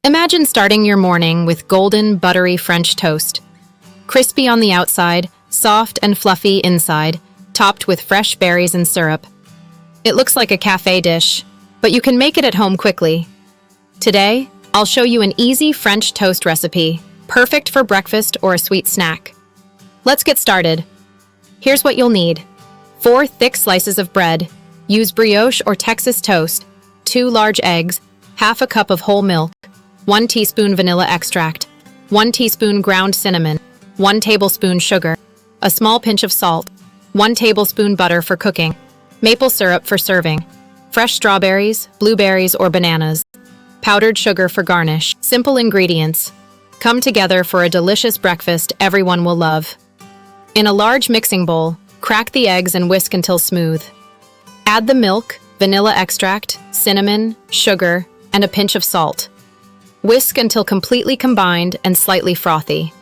Imagine starting your morning with golden, buttery French toast. Crispy on the outside, soft and fluffy inside, topped with fresh berries and syrup. It looks like a cafe dish, but you can make it at home quickly. Today, I'll show you an easy French toast recipe, perfect for breakfast or a sweet snack. Let's get started. Here's what you'll need. 4 thick slices of bread. Use brioche or Texas toast. 2 large eggs. Half a cup of whole milk. 1 teaspoon vanilla extract. 1 teaspoon ground cinnamon. 1 tablespoon sugar. A small pinch of salt. 1 tablespoon butter for cooking. Maple syrup for serving. Fresh strawberries, blueberries, or bananas. Powdered sugar for garnish. Simple ingredients. Come together for a delicious breakfast everyone will love. In a large mixing bowl, crack the eggs and whisk until smooth. Add the milk, vanilla extract, cinnamon, sugar, and a pinch of salt. Whisk until completely combined and slightly frothy.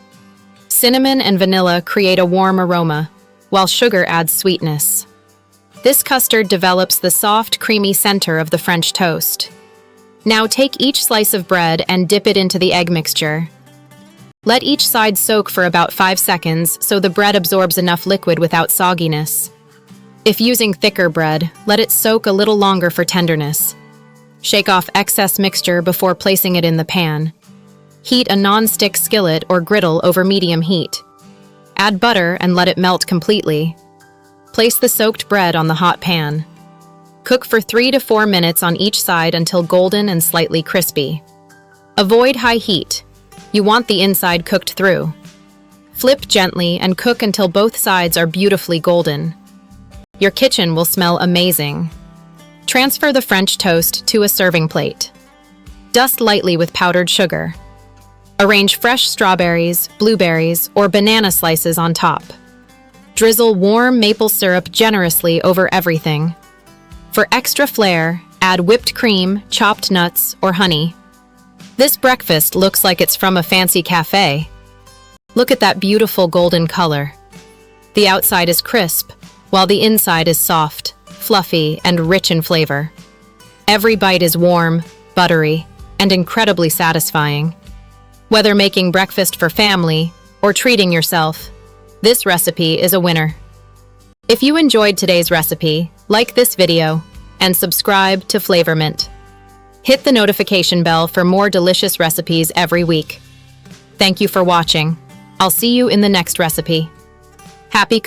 Cinnamon and vanilla create a warm aroma, while sugar adds sweetness. This custard develops the soft, creamy center of the French toast. Now take each slice of bread and dip it into the egg mixture. Let each side soak for about 5 seconds so the bread absorbs enough liquid without sogginess. If using thicker bread, let it soak a little longer for tenderness. Shake off excess mixture before placing it in the pan. Heat a non-stick skillet or griddle over medium heat. Add butter and let it melt completely. Place the soaked bread on the hot pan. Cook for 3 to 4 minutes on each side until golden and slightly crispy. Avoid high heat. You want the inside cooked through. Flip gently and cook until both sides are beautifully golden. Your kitchen will smell amazing. Transfer the French toast to a serving plate. Dust lightly with powdered sugar. Arrange fresh strawberries, blueberries, or banana slices on top. Drizzle warm maple syrup generously over everything. For extra flair, add whipped cream, chopped nuts, or honey. This breakfast looks like it's from a fancy cafe. Look at that beautiful golden color. The outside is crisp, while the inside is soft, fluffy, and rich in flavor. Every bite is warm, buttery, and incredibly satisfying. Whether making breakfast for family or treating yourself, this recipe is a winner. If you enjoyed today's recipe, like this video and subscribe to FlavorMint. Hit the notification bell for more delicious recipes every week. Thank you for watching. I'll see you in the next recipe. Happy